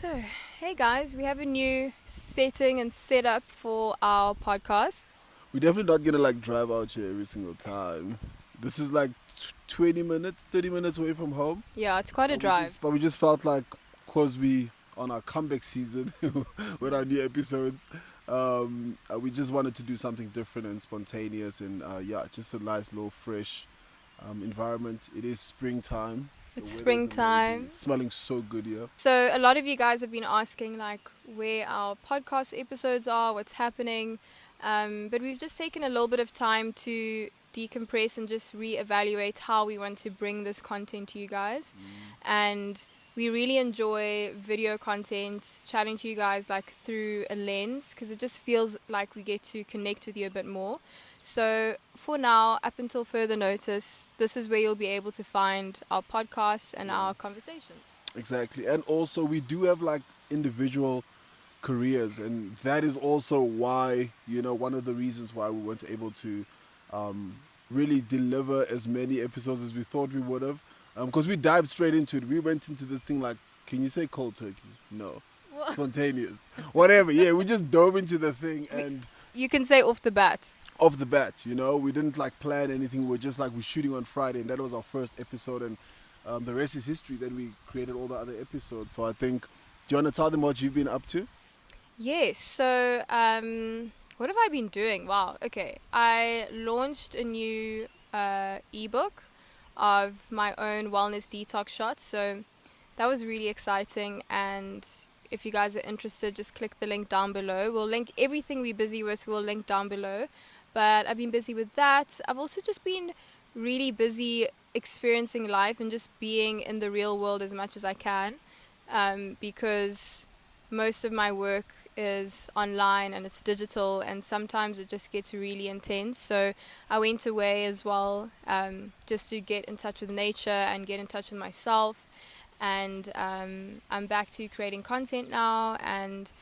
So, hey guys, we have a new setting and setup for our podcast. We're definitely not gonna drive out here every single time. This is 20 minutes, 30 minutes away from home. Yeah, it's quite a drive. But we just felt like, cause we on our comeback season with our new episodes, we just wanted to do something different and spontaneous, and just a nice little fresh environment. It is springtime. It's springtime. It's smelling so good here. So a lot of you guys have been asking where our podcast episodes are, what's happening. But we've just taken a little bit of time to decompress and just reevaluate how we want to bring this content to you guys. And we really enjoy video content, chatting to you guys through a lens, because it just feels like we get to connect with you a bit more. So for now, up until further notice, this is where you'll be able to find our podcasts and our conversations. Exactly. And also we do have individual careers, and that is also why, one of the reasons why we weren't able to really deliver as many episodes as we thought we would have, because we dived straight into it. We went into this thing can you say cold turkey? No. What? Spontaneous. Whatever. Yeah, we just dove into the thing, and you can say off the bat. Off the bat, we didn't plan anything. We're just we're shooting on Friday, and that was our first episode, and the rest is history. Then we created all the other episodes. So I think, do you want to tell them what you've been up to? Yes. So what have I been doing? Wow. Okay. I launched a new ebook of my own wellness detox shots. So that was really exciting. And if you guys are interested, just click the link down below. We'll link everything we're busy with. We'll link down below. But I've been busy with that. I've also just been really busy experiencing life and just being in the real world as much as I can, because most of my work is online and it's digital, and sometimes it just gets really intense. So I went away as well, just to get in touch with nature and get in touch with myself. And I'm back to creating content now, and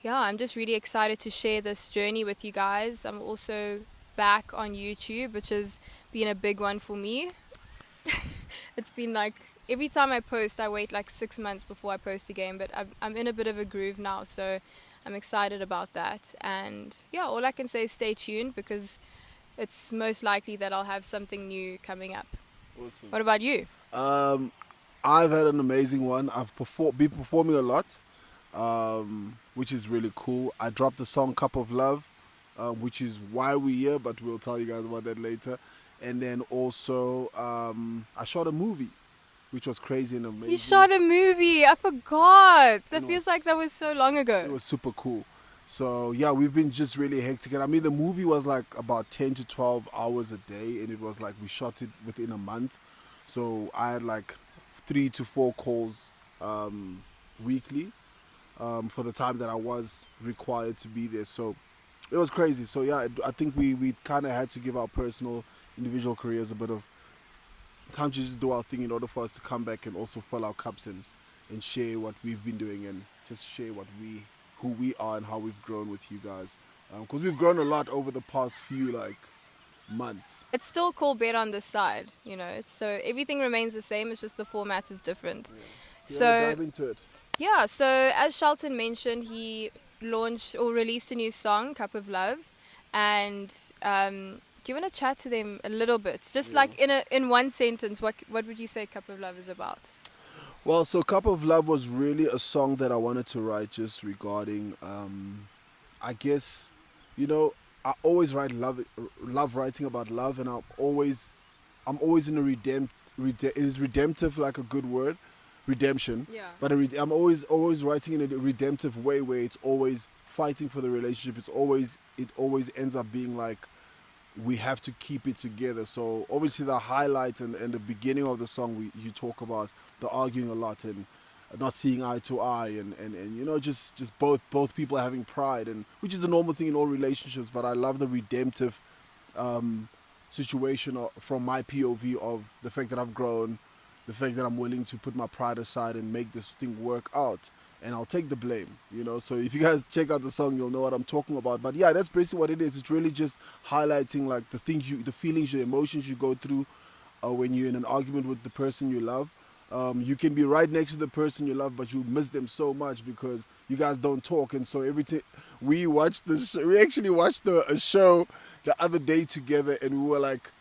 I'm just really excited to share this journey with you guys. I'm also back on YouTube, which has been a big one for me. It's been every time I post, I wait 6 months before I post again, but I'm in a bit of a groove now, so I'm excited about that. And all I can say is stay tuned, because it's most likely that I'll have something new coming up. Awesome. What about you? I've had an amazing one. I've been performing a lot, which is really cool. I dropped the song Cup of Love, which is why we're here, but we'll tell you guys about that later. And then also, I shot a movie, which was crazy and amazing. You shot a movie? I forgot. That feels like that was so long ago. It was super cool. So, we've been just really hectic. And I mean, the movie was about 10 to 12 hours a day, and it was we shot it within a month. So I had 3 to 4 calls weekly for the time that I was required to be there. So it was crazy. So I think we kind of had to give our personal, individual careers a bit of time to just do our thing in order for us to come back and also fill our cups and share what we've been doing, and just share who we are and how we've grown with you guys. Because we've grown a lot over the past few months. It's still called Bet on this side, so everything remains the same. It's just the format is different. So dive into it. So as Shelton mentioned, he launched or released a new song, Cup of Love, and do you want to chat to them a little bit, just in one sentence, what would you say Cup of Love is about? Well, so Cup of Love was really a song that I wanted to write just regarding, I guess, I always love writing about love, and I'm always in a is redemptive a good word? Redemption. Yeah. But I'm always writing in a redemptive way, where it's always fighting for the relationship. It always ends up being we have to keep it together. So obviously the highlight and the beginning of the song, you talk about the arguing a lot and not seeing eye to eye, and just both people having pride, and which is a normal thing in all relationships. But I love the redemptive situation from my POV of the fact that I've grown, the fact that I'm willing to put my pride aside and make this thing work out, and I'll take the blame. So if you guys check out the song, you'll know what I'm talking about. But that's basically what it is. It's really just highlighting the things, the feelings, your emotions you go through when you're in an argument with the person you love. You can be right next to the person you love, but you miss them so much because you guys don't talk. And so every time we watched we actually watched a show the other day together, and we were like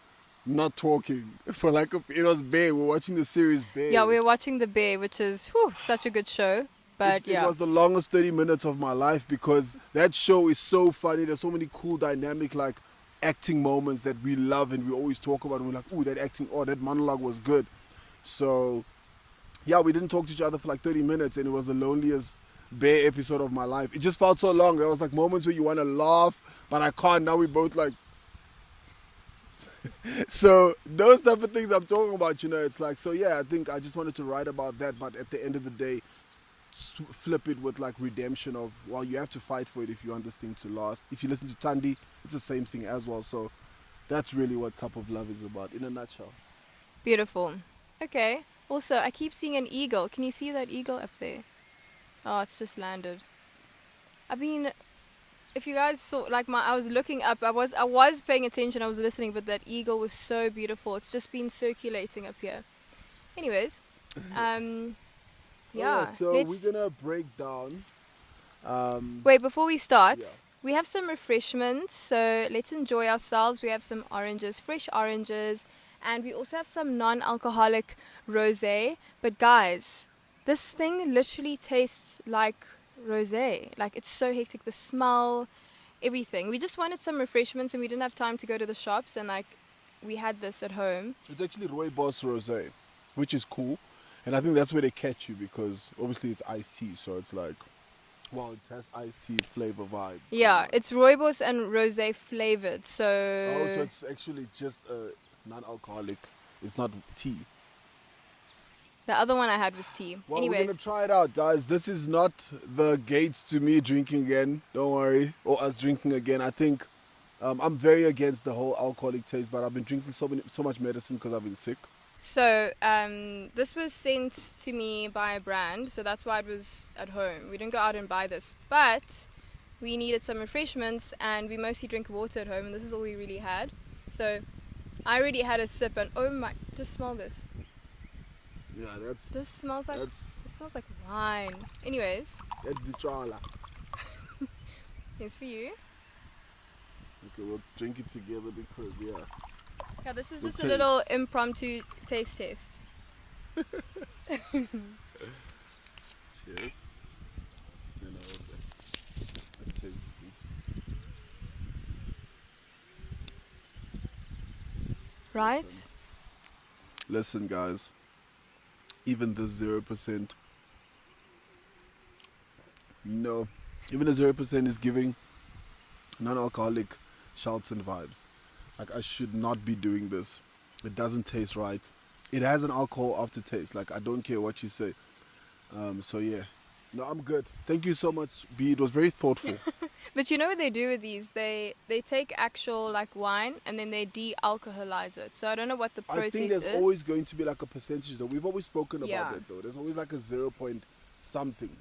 not talking for like it was Bear. We were watching the series Bear. Yeah, we were watching The Bear, which is such a good show. But It was the longest 30 minutes of my life because that show is so funny. There's so many cool dynamic like acting moments that we love and we always talk about. And we're like, ooh, that acting, that monologue was good. So yeah, we didn't talk to each other for like 30 minutes, and it was the loneliest Bear episode of my life. It just felt so long. There was like moments where you want to laugh, but I can't. Now we both like. So those type of things I'm talking about, it's like, so yeah, I think I just wanted to write about that, but at the end of the day, flip it with like redemption of, well, you have to fight for it if you want this thing to last. If you listen to Tandy, it's the same thing as well. So that's really what Cup of Love is about in a nutshell. Beautiful. Okay. Also, I keep seeing an eagle. Can you see that eagle up there? Oh, it's just landed. I mean, if you guys saw, like, I was looking up. I was paying attention. I was listening, but that eagle was so beautiful. It's just been circulating up here. Anyways, yeah. Alright, so we're gonna break down. Wait, before we start, Yeah. we have some refreshments. So let's enjoy ourselves. We have some oranges, fresh oranges. And we also have some non-alcoholic rosé. But guys, this thing literally tastes like rosé. Like, it's so hectic. The smell, everything. We just wanted some refreshments and we didn't have time to go to the shops. And like, we had this at home. It's actually Rooibos Rosé, which is cool. And I think that's where they catch you because obviously it's iced tea. So it's like, well, it has iced tea flavor vibe. Yeah, it's Rooibos and rosé flavored. So it's actually just a non-alcoholic. It's not tea. the other one I had was tea. Well, Anyways, we're gonna try it out, guys. This is not the gate to me drinking again. Don't worry, or us drinking again. I think I'm very against the whole alcoholic taste, but I've been drinking so much medicine because I've been sick. so this was sent to me by a brand, so that's why it was at home. We didn't go out and buy this, but we needed some refreshments, and we mostly drink water at home, and this is all we really had. So I already had a sip, and oh my, just smell this. Yeah, This smells like wine. Anyways, that's the chala. here's for you. Okay, we'll drink it together because Yeah, this is The just a little taste. impromptu taste test. Cheers. Let's taste this thing. Right? Listen, guys. Even the 0%. No, even the 0% is giving non-alcoholic Shelton vibes. Like, I should not be doing this. It doesn't taste right. It has an alcohol aftertaste. Like, I don't care what you say. So yeah, no, I'm good. Thank you so much, B. It was very thoughtful. But you know what they do with these? They take actual like wine and then they de-alcoholize it. So I don't know what the process I think there's is. always going to be like a percentage though. We've always spoken about Yeah. that though. There's always like a 0 point something.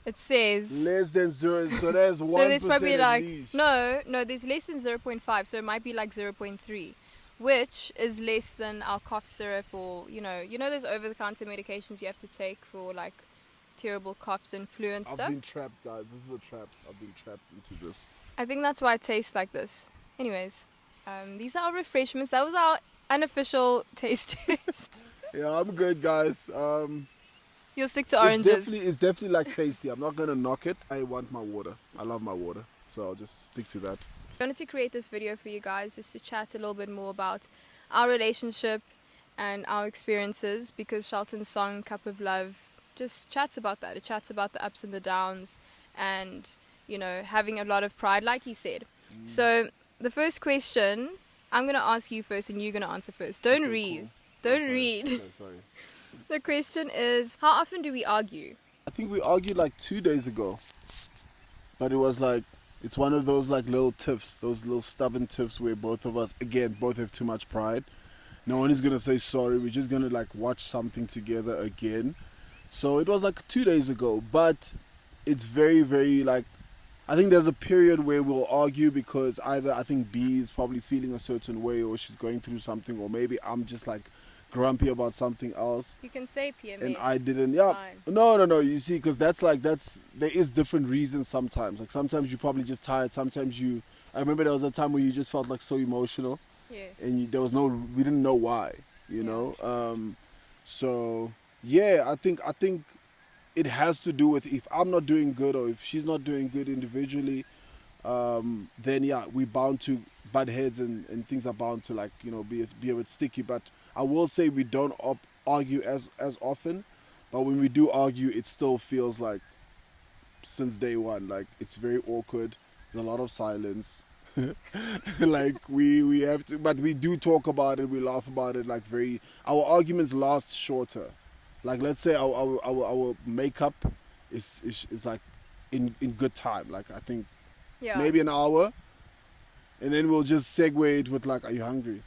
It says Less than 0, so there's 1% so there's probably at like least. no, there's less than 0.5, so it might be like 0.3, which is less than our cough syrup, or you know those over-the-counter medications you have to take for like terrible coughs and flu and I've stuff. been trapped, guys. This is a trap. I've been trapped into this. I think that's why it tastes like this. Anyways, these are our refreshments. That was our unofficial taste test. Yeah, I'm good, guys. You'll stick to oranges. It's definitely like tasty. I'm not gonna knock it. I want my water. I love my water, so I'll just stick to that. I wanted to create this video for you guys just to chat a little bit more about our relationship and our experiences, because Shelton's song Cup of Love just chats about that. It chats about the ups and the downs and, having a lot of pride, like he said. So the first question, I'm going to ask you first and you're going to answer first. Don't Okay, read. cool. Don't Sorry. read. Okay, sorry. The question is, how often do we argue? I think we argued like 2 days ago, but it was like, it's one of those like little tiffs, those little stubborn tiffs where both of us, again, both have too much pride. No one is going to say sorry. We're just going to like watch something together again. So it was like 2 days ago, but it's very, very like, I think there's a period where we'll argue because either I think B is probably feeling a certain way or she's going through something, or maybe I'm just like grumpy about something else, You can say PMS. and I didn't. It's Yeah, fine. no. You see, because there is different reasons sometimes. Like sometimes you're probably just tired. Sometimes you. I remember there was a time where you just felt like so emotional, Yes. and there was no. We didn't know why. You Yeah. know. So yeah, I think it has to do with if I'm not doing good or if she's not doing good individually, then yeah, we're bound to butt heads and things are bound to be a bit sticky. But I will say we don't argue as often, but when we do argue, it still feels like since day one, like it's very awkward. There's a lot of silence. Like we have to, but we do talk about it. We laugh about it. Like our arguments last shorter. Like let's say our makeup is like in good time. Like I think Yeah. maybe an hour, and then we'll just segue it with like, "Are you hungry?"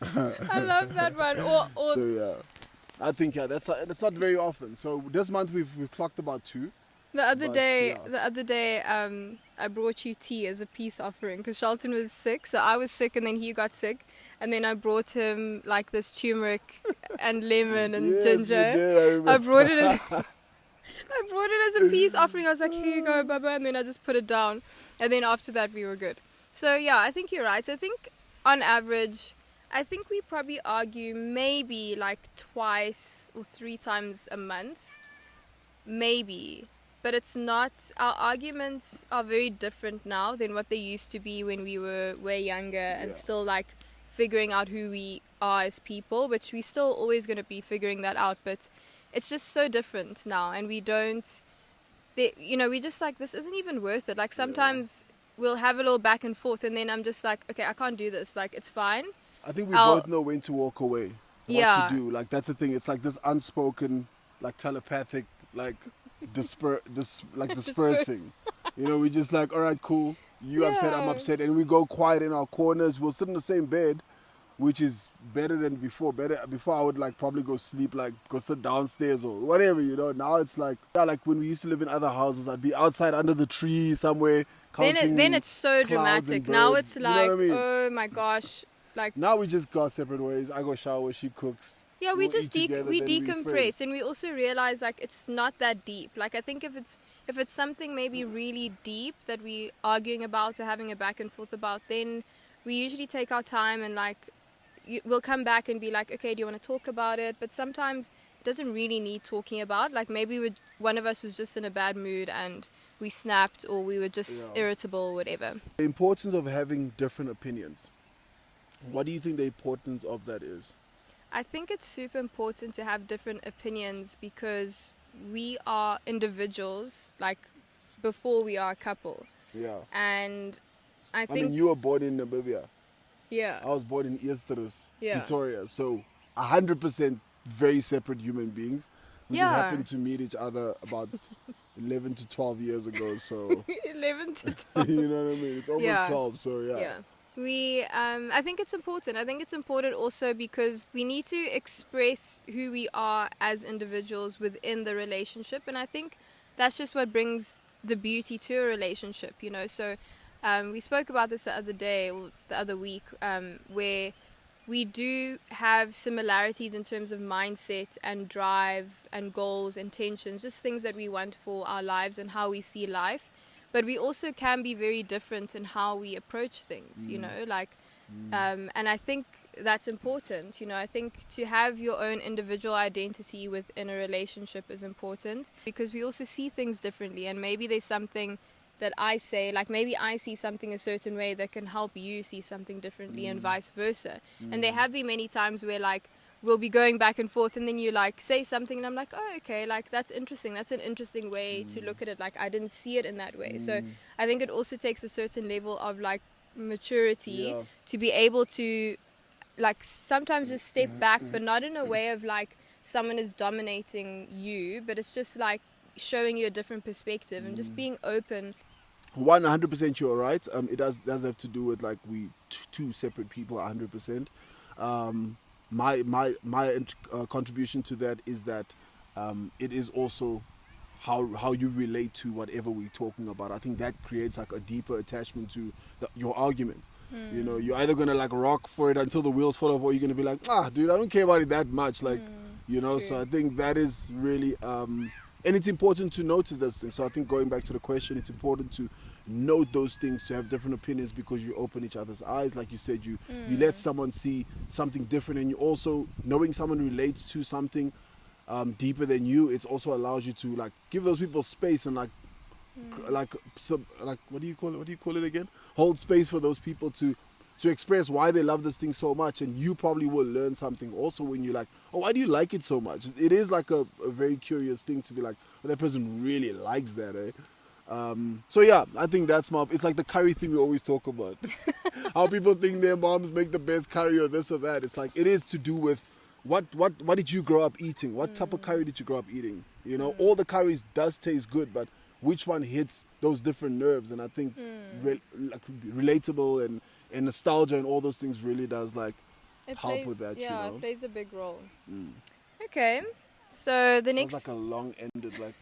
I love that one. Or So yeah, I think that's not very often. So this month we've clocked about 2. the other But, day, yeah. I brought you tea as a peace offering because Shelton was sick. So I was sick, and then he got sick, and then I brought him like this turmeric and lemon and Yes, you ginger. did, I remember. I brought it as I brought it as a peace offering. I was like, here you go, Baba, and then I just put it down, and then after that we were good. So yeah, I think you're right. I think on average, I think we probably argue maybe like twice or 3 times a month, maybe. But it's not, our arguments are very different now than what they used to be when we were way younger and Yeah. still like figuring out who we are as people, which we still always going to be figuring that out, but it's just so different now, and we don't, we just like, this isn't even worth it. Like sometimes we'll have a little back and forth, and then I'm just like, okay, I can't do this. Like it's fine. I think we I'll- both know when to walk away, what Yeah. to do. Like that's the thing. It's like this unspoken, like telepathic, like dispersing. We just like, all right, cool. You upset, I'm Yeah. upset, and we go quiet in our corners. We'll sit in the same bed, which is better than before. Before I would like probably go sleep, like go sit downstairs or whatever. Now it's like like when we used to live in other houses, I'd be outside under the tree somewhere. Then it's so clouds and dramatic. Now birds. it's You know like, what I mean? oh my gosh, like Now we just go our separate ways. I go shower, she cooks. yeah, we We'll just eat together, we then we decompress, friends. and we also realize like it's not that deep. Like I think if it's something maybe really deep that we arguing about or having a back and forth about, then we usually take our time and like we'll come back and be like, okay, do you want to talk about it? But sometimes it doesn't really need talking about. Like maybe one of us was just in a bad mood and we snapped, or we were just irritable or whatever. The importance of having different opinions. What do you think the importance of that is? I think it's super important to have different opinions because we are individuals, like before we are a couple. Yeah. And I I think, mean, you were born in Namibia. yeah, I was born in Eersterus, Yeah. Pretoria. So 100% very separate human beings. We just Yeah. happened to meet each other about 11 to 12 years ago. So 11 to 12. you know what I mean? It's almost Yeah. 12. So yeah. Yeah. I think it's important. I think it's important also because we need to express who we are as individuals within the relationship. And I think that's just what brings the beauty to a relationship, So we spoke about this the other day or the other week, where we do have similarities in terms of mindset and drive and goals, intentions, just things that we want for our lives and how we see life. But we also can be very different in how we approach things, and I think that's important. I think to have your own individual identity within a relationship is important because we also see things differently, and maybe there's something that I say, like maybe I see something a certain way that can help you see something differently and vice versa. And there have been many times where like we'll be going back and forth, and then you like say something and I'm like, oh, okay, like that's interesting. That's an interesting way to look at it. Like I didn't see it in that way. So I think it also takes a certain level of like maturity to be able to like sometimes just step back, but not in a way of like someone is dominating you, but it's just like showing you a different perspective and just being open. 100% you're right. It does have to do with like we two separate people. 100%. My contribution to that is that it is also how you relate to whatever we're talking about. I think that creates like a deeper attachment to your argument. You know, you're either gonna like rock for it until the wheels fall off, or you're gonna be like, dude, I don't care about it that much. Like, you know, True. so I think that is really, and it's important to notice those things. So I think going back to the question, it's important to note those things, to have different opinions, because you open each other's eyes. Like you said, you let someone see something different, and you also, knowing someone relates to something deeper than you, it also allows you to like give those people space and like what do you call it again? Hold space for those people to express why they love this thing so much, and you probably will learn something also when you're like, oh, why do you like it so much? It is like a very curious thing to be like, oh, that person really likes that, so yeah, I think it's like the curry thing we always talk about. How people think their moms make the best curry or this or that. It's like, it is to do with what did you grow up eating? What type of curry did you grow up eating? You know, all the curries does taste good, but which one hits those different nerves? And I think relatable and nostalgia and all those things really does like help with that. Yeah, you know? it plays a big role. Okay, so the Sounds next like a long-ended like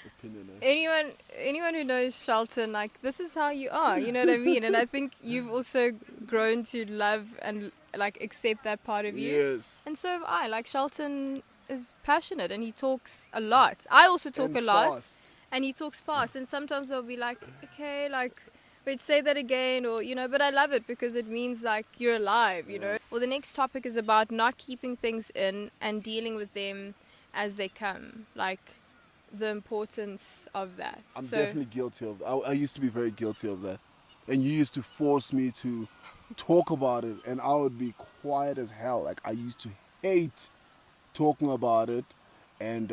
opinion. Eh? anyone who knows Shelton, like, this is how you are, you know what I mean? And I think you've also grown to love and like accept that part of you. Yes. And so have I. Like, Shelton is passionate and he talks a lot. I also talk And a lot. fast. And he talks fast, and sometimes I'll be like, okay, like, wait, say that again, or, you know, but I love it because it means like you're alive, you know. Well, the next topic is about not keeping things in and dealing with them as they come, like the importance of that. I'm definitely guilty of. I used to be very guilty of that, and you used to force me to talk about it, and I would be quiet as hell. Like, I used to hate talking about it, and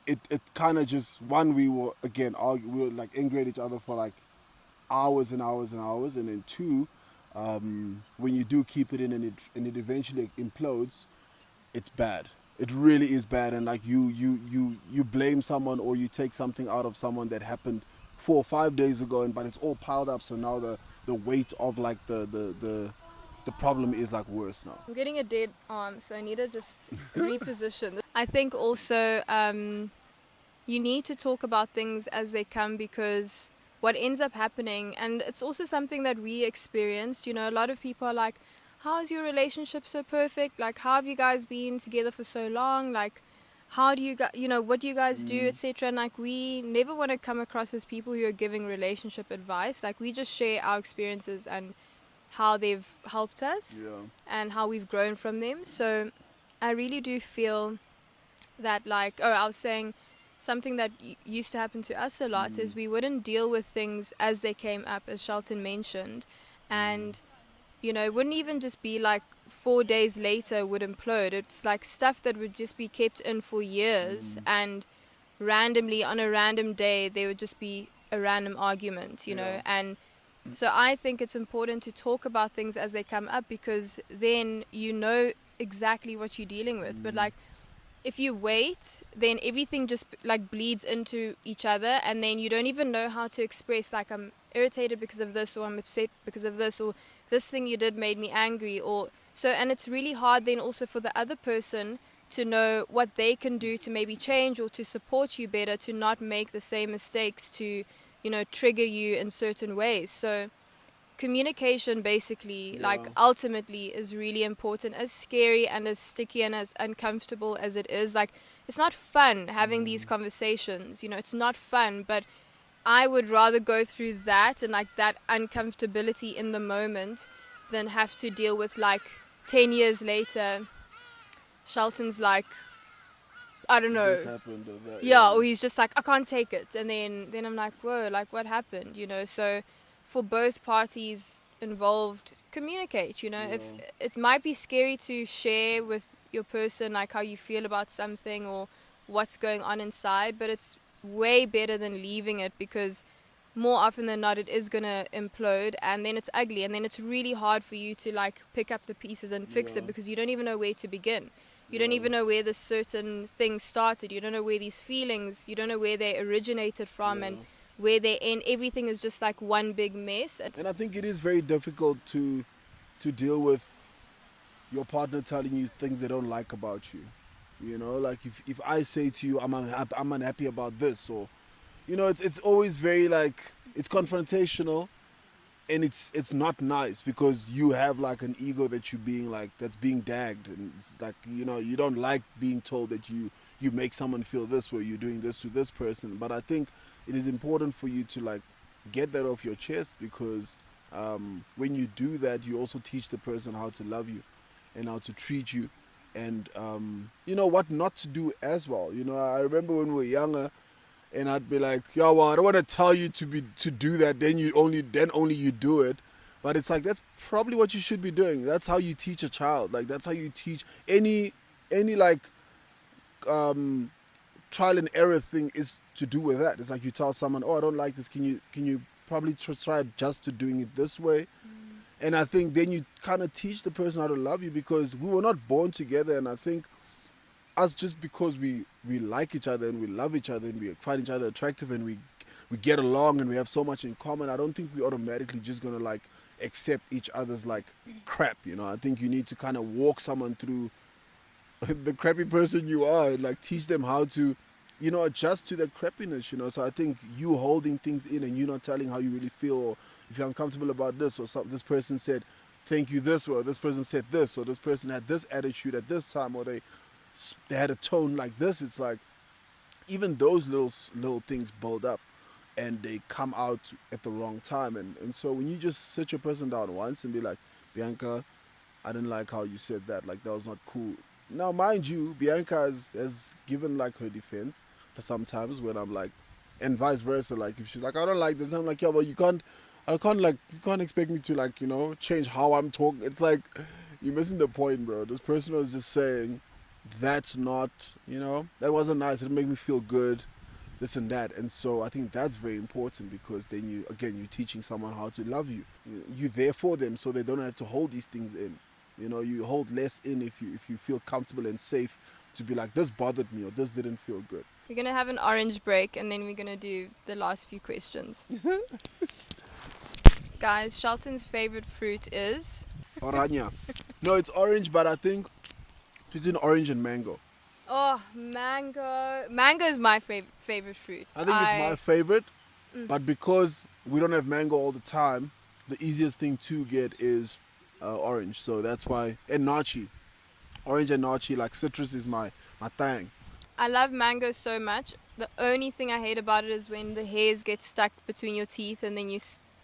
it kind of just, one, we were again we were like angry at each other for like hours and hours and hours, and then two, when you do keep it in and it eventually implodes, it's bad. It really is bad, and like you blame someone, or you take something out of someone that happened 4 or 5 days ago, but it's all piled up. So now the weight of like the problem is like worse now. I'm getting a dead arm, so I need to just reposition. I think also you need to talk about things as they come, because what ends up happening, and it's also something that we experienced, you know, a lot of people are like, how's your relationship so perfect? Like, how have you guys been together for so long? Like, how do you guys, you know, what do you guys do, etc. And like, we never want to come across as people who are giving relationship advice. Like, we just share our experiences and how they've helped us and how we've grown from them. So I really do feel that, like, I was saying, something that used to happen to us a lot is we wouldn't deal with things as they came up, as Shelton mentioned. And, you know, it wouldn't even just be like 4 days later would implode. It's like stuff that would just be kept in for years, and randomly on a random day there would just be a random argument, you know. And so I think it's important to talk about things as they come up, because then you know exactly what you're dealing with. But like, if you wait, then everything just like bleeds into each other, and then you don't even know how to express, like, I'm irritated because of this, or I'm upset because of this, or this thing you did made me angry, or so. And it's really hard then also for the other person to know what they can do to maybe change or to support you better, to not make the same mistakes, to, you know, trigger you in certain ways. So communication basically, like, ultimately is really important. As scary and as sticky and as uncomfortable as it is, like, it's not fun having these conversations, you know, it's not fun. But I would rather go through that and like that uncomfortability in the moment than have to deal with, like, 10 years later, Shelton's like, I don't know, This happened or that, or he's just like, I can't take it, and then I'm like, whoa, like, what happened, you know? So for both parties involved, communicate, you know. If it might be scary to share with your person like how you feel about something or what's going on inside, but it's way better than leaving it, because more often than not it is gonna implode, and then it's ugly, and then it's really hard for you to like pick up the pieces and fix it, because you don't even know where to begin. You don't even know where this certain thing started. You don't know where these feelings, you don't know where they originated from, and where they end. Everything is just like one big mess. And I think it is very difficult to deal with your partner telling you things they don't like about you. You know, like if I say to you, I'm unhappy about this, or, you know, it's always very like, it's confrontational, and it's not nice because you have like an ego that you being like that's being dagged, and it's like, you know, you don't like being told that you make someone feel this way, you're doing this to this person. But I think it is important for you to like get that off your chest, because when you do that, you also teach the person how to love you and how to treat you, and you know what not to do as well. You know, I remember when we were younger, and I'd be like, "Yo, well, I don't want to tell you to do that. Then only you do it." But it's like that's probably what you should be doing. That's how you teach a child. Like that's how you teach any like trial and error thing is to do with that. It's like you tell someone, "Oh, I don't like this. Can you probably try adjust to doing it this way?" And I think then you kind of teach the person how to love you, because we were not born together. And I think us, just because we like each other and we love each other and we find each other attractive and we get along and we have so much in common, I don't think we automatically just gonna like accept each other's like crap. You know, I think you need to kind of walk someone through the crappy person you are and like teach them how to, you know, adjust to the crappiness, you know. So I think you holding things in and you not telling how you really feel, or if you're uncomfortable about this, or this person said thank you this way, or this person said this, or this person had this attitude at this time, or they had a tone like this. It's like even those little things build up and they come out at the wrong time. And so when you just sit your person down once and be like, Bianca, I didn't like how you said that, like that was not cool. Now mind you, Bianca has given like her defense sometimes when I'm like, and vice versa, like if she's like, I don't like this, and I'm like, yeah, but you can't expect me to like, you know, change how I'm talking. It's like you're missing the point, bro. This person was just saying that's not, you know, that wasn't nice, it didn't make me feel good, this and that. And so I think that's very important, because then you're teaching someone how to love you. You're there for them so they don't have to hold these things in. You know, you hold less in if you feel comfortable and safe to be like, this bothered me or this didn't feel good. We're going to have an orange break and then we're going to do the last few questions. Guys, Shelton's favorite fruit is? Oranje. No, it's orange, but I think between orange and mango. Oh, mango. Mango is my favorite fruit. I think it's my favorite, but because we don't have mango all the time, the easiest thing to get is orange. So that's why, and nachi. Orange and nachi, like citrus is my thing. I love mango so much. The only thing I hate about it is when the hairs get stuck between your teeth and then you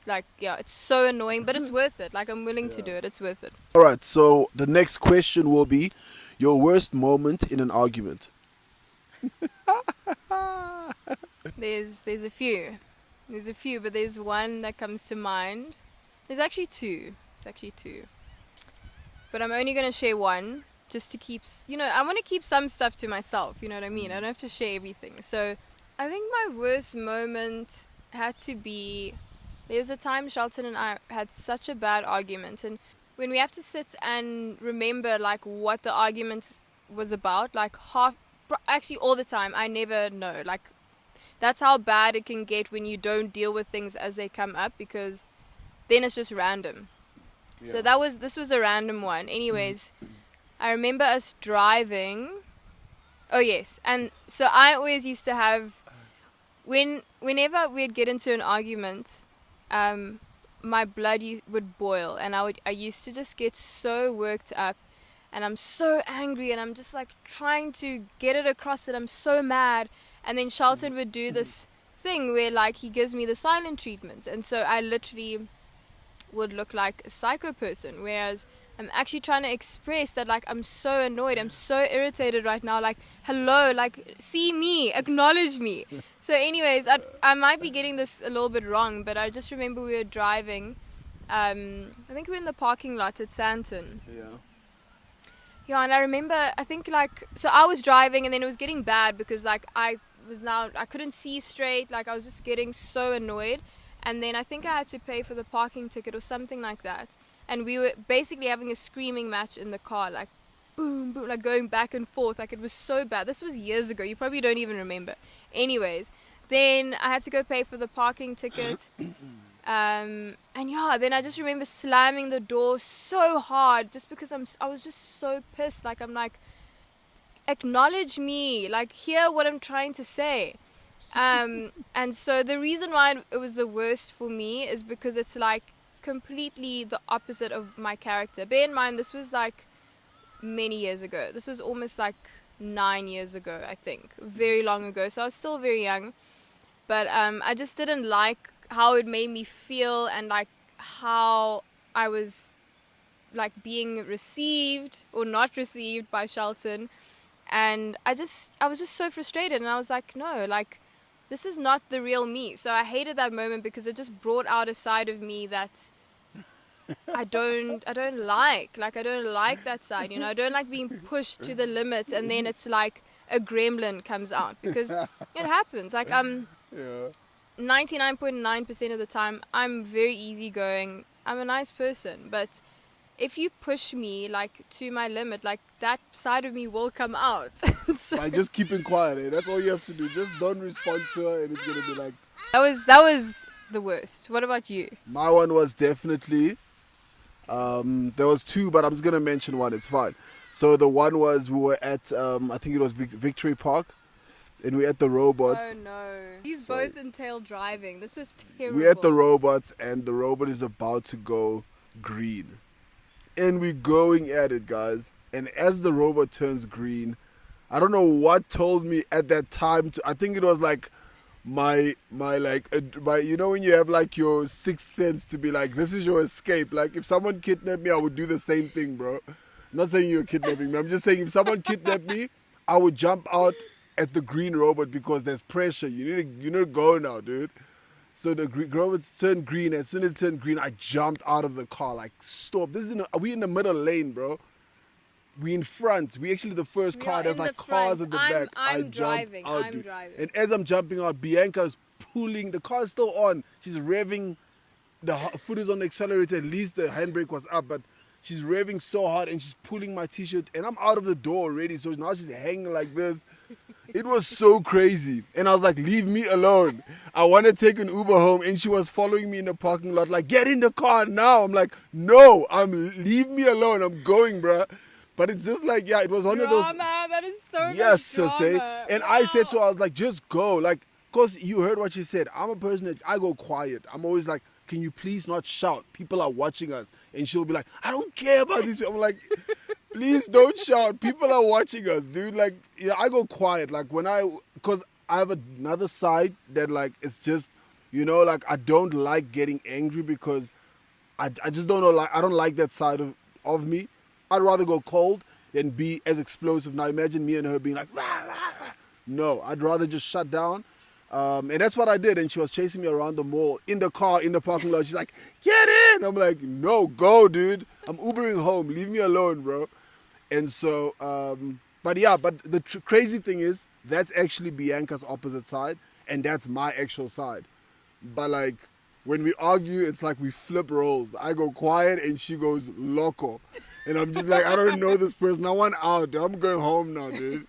like, yeah, it's so annoying, but it's worth it. Like, I'm willing to do it. It's worth it. All right, so the next question will be your worst moment in an argument. There's a few. There's a few, but there's one that comes to mind. There's actually two. It's actually two. But I'm only going to share one just to keep, you know, I want to keep some stuff to myself. You know what I mean? I don't have to share everything. So I think my worst moment had to be, there was a time Shelton and I had such a bad argument, and when we have to sit and remember like what the argument was about, like actually all the time, I never know. Like, that's how bad it can get when you don't deal with things as they come up, because then it's just random. Yeah. So this was a random one. Anyways, I remember us driving. Oh yes, and so I always used to have, whenever we'd get into an argument, my blood would boil, and I used to just get so worked up, and I'm so angry, and I'm just like trying to get it across that I'm so mad. And then Shelton would do this thing where like he gives me the silent treatment, and so I literally would look like a psycho person, whereas I'm actually trying to express that like I'm so annoyed, I'm so irritated right now, like hello, like see me, acknowledge me. So anyways, I might be getting this a little bit wrong, but I just remember we were driving, I think we were in the parking lot at Santon. Yeah, and I remember, I think like, so I was driving and then it was getting bad because like I couldn't see straight, like I was just getting so annoyed. And then I think I had to pay for the parking ticket or something like that. And we were basically having a screaming match in the car, like boom, boom, like going back and forth. Like it was so bad. This was years ago. You probably don't even remember. Anyways, then I had to go pay for the parking ticket. And yeah, then I just remember slamming the door so hard just because I was just so pissed. Like I'm like, acknowledge me, like hear what I'm trying to say. And so the reason why it was the worst for me is because it's like completely the opposite of my character. Bear in mind, this was like many years ago. This was almost like 9 years ago, I think. Very long ago. So I was still very young. But I just didn't like how it made me feel, and like how I was like being received or not received by Shelton. And I was just so frustrated, and I was like, no, like, this is not the real me. So I hated that moment because it just brought out a side of me that I don't like. Like, I don't like that side, you know. I don't like being pushed to the limit, and then it's like a gremlin comes out, because it happens. Like, Yeah. 99.9% of the time, I'm very easygoing. I'm a nice person, but if you push me like to my limit, like, that side of me will come out. So Like, just keeping quiet, eh? That's all you have to do. Just don't respond to her, and it's gonna be like. that was the worst. What about you? My one was definitely. There was two, but I'm just gonna mention one. It's fine. So the one was we were at I think it was Victory Park, and we at the robots. Oh no, these Sorry. both entail driving. This is terrible. We at the robots, and the robot is about to go green, and we're going at it, guys. And as the robot turns green, I don't know what told me at that time. I think it was like my you know when you have like your sixth sense to be like, this is your escape. Like, if someone kidnapped me, I would do the same thing, bro. I'm not saying you're kidnapping me. I'm just saying if someone kidnapped me, I would jump out at the green robot because there's pressure. You need to go now, dude. So the robots turned green. As soon as it turned green, I jumped out of the car. Like, stop. We in the middle lane, bro. We in front. We actually the first We car. are There's in like the cars front. at the I'm back. I driving. jumped out, I'm dude. driving. And as I'm jumping out, Bianca's pulling. The car's still on. She's revving. The foot is on the accelerator. At least the handbrake was up, but she's revving so hard, and she's pulling my t-shirt. And I'm out of the door already. So now she's hanging like this. It was so crazy. And I was like, leave me alone. I want to take an Uber home. And she was following me in the parking lot, like, get in the car now. I'm like, no, leave me alone. I'm going, bruh. But it's just like, yeah, it was one of those. Drama. That is so Yes, much Sase. drama. And I said to her, I was like, just go. Like, because you heard what she said. I'm a person that I go quiet. I'm always like, can you please not shout? People are watching us. And she'll be like, I don't care about this. I'm like, please don't shout. People are watching us, dude. Like, yeah, I go quiet. Like, because I have another side that, like, it's just, you know, like, I don't like getting angry because I just don't know, like, I don't like that side of me. I'd rather go cold than be as explosive. Now imagine me and her being like, rah, rah, rah. No, I'd rather just shut down. And that's what I did. And she was chasing me around the mall, in the car, in the parking lot. She's like, get in. I'm like, no, go, dude. I'm Ubering home. Leave me alone, bro. And so, but the crazy thing is, that's actually Bianca's opposite side. And that's my actual side. But like, when we argue, it's like we flip roles. I go quiet and she goes loco. And I'm just like, I don't know this person. I want out. I'm going home now, dude.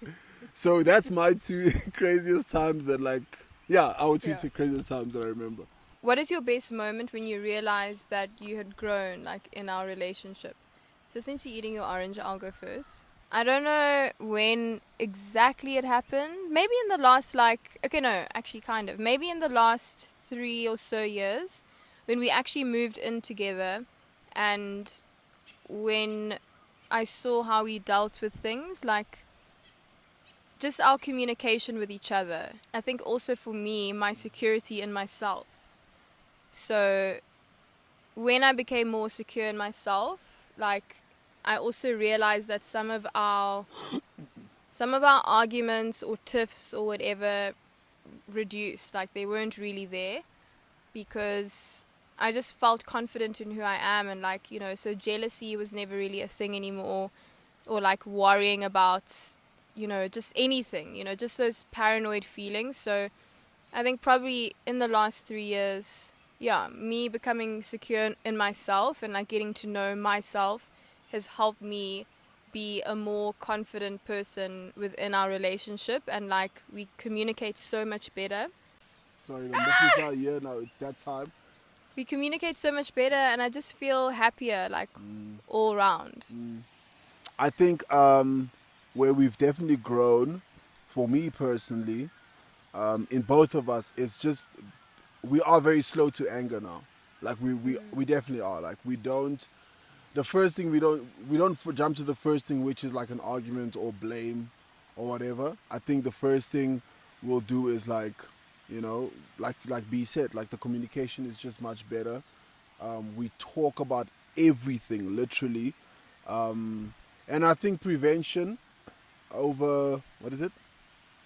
So that's my two craziest times that, like, yeah, our two craziest times that I remember. What is your best moment when you realized that you had grown, like, in our relationship? So since you're eating your orange, I'll go first. I don't know when exactly it happened. Maybe in the last, kind of. Maybe in the last 3 or so years, when we actually moved in together, and when I saw how we dealt with things, like just our communication with each other. I think also for me, my security in myself. So when I became more secure in myself, like, I also realized that some of our arguments or tiffs or whatever reduced. Like, they weren't really there because I just felt confident in who I am, and, like, you know, so jealousy was never really a thing anymore, or like worrying about, you know, just anything, you know, just those paranoid feelings. So I think probably in the last 3 years, yeah, me becoming secure in myself and, like, getting to know myself has helped me be a more confident person within our relationship, and, like, we communicate so much better. Sorry, the missus are here now. It's that time. We communicate so much better, and I just feel happier, like, all around. I think where we've definitely grown, for me personally, in both of us, it's just we are very slow to anger now. Like we definitely are. Like we don't. The first thing we don't jump to the first thing, which is like an argument or blame or whatever. I think the first thing we'll do is like, you know, like B said, like the communication is just much better. We talk about everything literally, and I think prevention over what is it,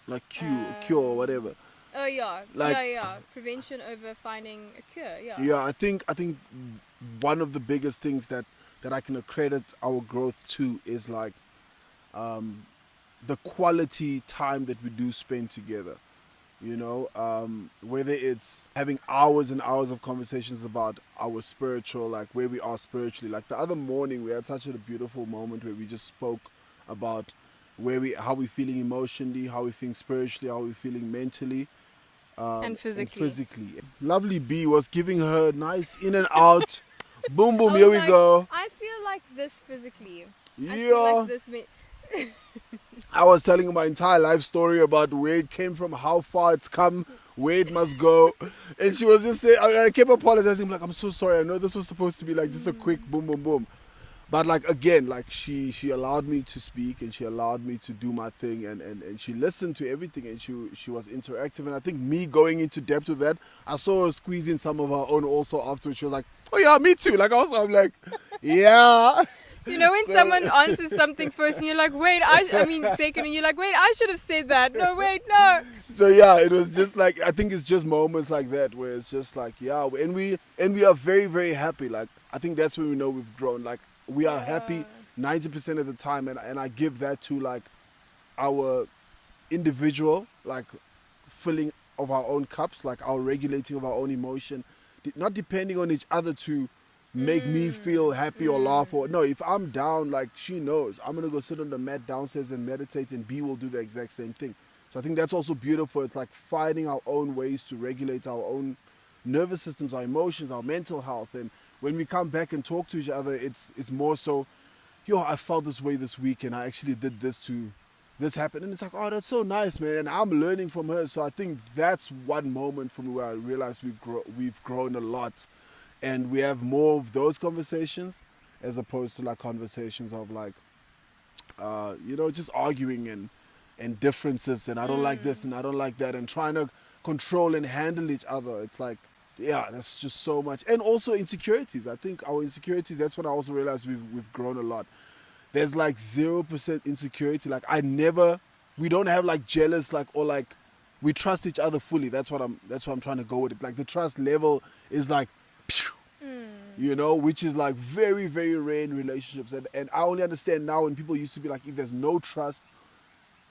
like cure or whatever. Oh yeah, Like prevention over finding a cure. Yeah. yeah, I think one of the biggest things that I can accredit our growth to is like the quality time that we do spend together. You know, whether it's having hours and hours of conversations about our spiritual, like where we are spiritually. Like the other morning, we had such a beautiful moment where we just spoke about how we feeling emotionally, how we feeling spiritually, how we feeling mentally, And physically. Lovely B was giving her nice in and out. Boom, boom, I here was we like, go. I feel like this physically. I feel Yeah. like this. I was telling her my entire life story about where it came from, how far it's come, where it must go. And she was just saying, I kept apologizing, like, I'm so sorry. I know this was supposed to be like just a quick boom, boom, boom. But like, again, like she allowed me to speak and she allowed me to do my thing and she listened to everything and she was interactive. And I think me going into depth with that, I saw her squeezing some of her own also afterwards. She was like, oh yeah, me too. Like also, I'm like, yeah. You know when someone answers something first and you're like, wait, I mean second, and you're like, wait, I should have said that. No, wait, no. So yeah, it was just like, I think it's just moments like that where it's just like, yeah, and we are very, very happy. Like I think that's when we know we've grown. Like we are happy 90% of the time, and I give that to like our individual, like filling of our own cups, like our regulating of our own emotion, not depending on each other to make me feel happy or laugh. Or no, if I'm down, like she knows I'm gonna go sit on the mat downstairs and meditate, and B will do the exact same thing. So I think that's also beautiful. It's like finding our own ways to regulate our own nervous systems, our emotions, our mental health. And when we come back and talk to each other, it's more so, yo, I felt this way this week and I actually did this happened. And it's like, oh, that's so nice, man. And I'm learning from her. So I think that's one moment for me where I realized we've grown a lot. And we have more of those conversations as opposed to like conversations of like, you know, just arguing and differences and I don't like this and I don't like that and trying to control and handle each other. It's like, yeah, that's just so much. And also insecurities. I think our insecurities, that's when I also realized we've grown a lot. There's like 0% insecurity. Like we don't have like jealous, like, or like we trust each other fully. That's what I'm trying to go with it. Like the trust level is like, you know, which is like very, very rare in relationships. And I only understand now when people used to be like, if there's no trust,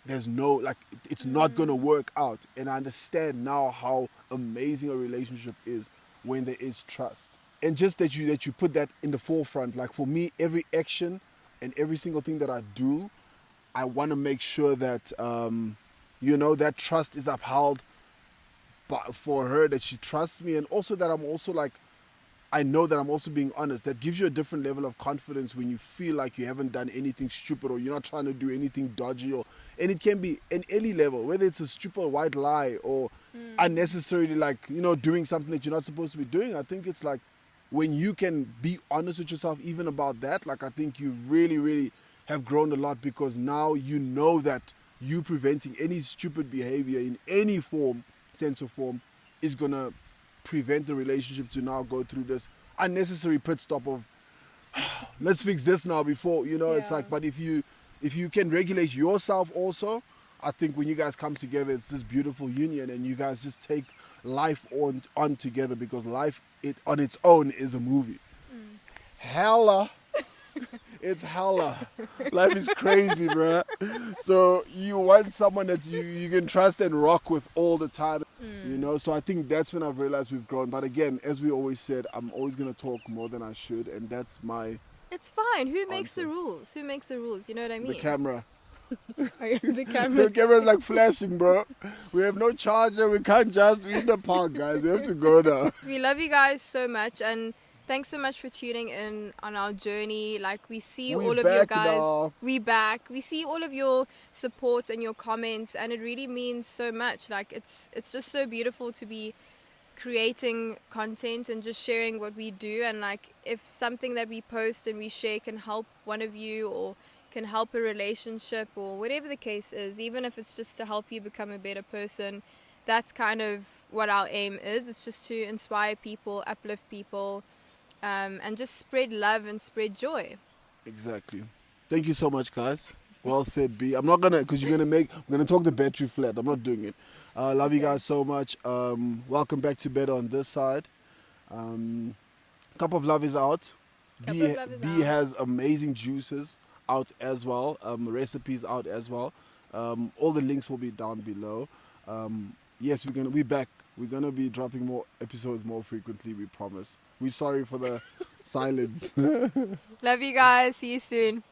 there's no, like, it's not going to work out. And I understand now how amazing a relationship is when there is trust. And just that you put that in the forefront. Like for me, every action and every single thing that I do, I want to make sure that, you know, that trust is upheld for her, that she trusts me. And also that I'm also like, I know that I'm also being honest. That gives you a different level of confidence when you feel like you haven't done anything stupid or you're not trying to do anything dodgy. And it can be in any level, whether it's a stupid white lie or unnecessarily like, you know, doing something that you're not supposed to be doing. I think it's like when you can be honest with yourself even about that, like I think you really, really have grown a lot because now you know that you preventing any stupid behavior in any form, sense of form, is going to prevent the relationship to now go through this unnecessary pit stop of let's fix this now before, you know. It's like, but if you can regulate yourself also, I think when you guys come together, it's this beautiful union and you guys just take life on together, because life on its own is a movie. Hella. It's hella. Life is crazy, bruh. So you want someone that you can trust and rock with all the time, you know. So I think that's when I've realized we've grown. But again, as we always said, I'm always going to talk more than I should, and that's my It's fine. Who makes the rules? Who makes the rules? You know what I mean? the camera. The camera. The camera's like flashing, bro. We have no charger. We can't just be in the park, guys. We have to go now. We love you guys so much, and thanks so much for tuning in on our journey. Like we see all of you guys. Now. We back. We see all of your support and your comments, and it really means so much. Like it's just so beautiful to be creating content and just sharing what we do, and like if something that we post and we share can help one of you or can help a relationship or whatever the case is, even if it's just to help you become a better person, that's kind of what our aim is. It's just to inspire people, uplift people, and just spread love and spread joy. Exactly. Thank you so much, guys. Well said, B. I'm not gonna, because I'm gonna talk the battery flat. I'm not doing it. Love you Okay. guys so much. Welcome back to Better on this side. Cup of Love is out. Cup of Love is B out. has amazing juices out as well. Recipes out as well. All the links will be down below. Yes, we're back. We're gonna be dropping more episodes more frequently. We promise. We're sorry for the silence. Love you guys. See you soon.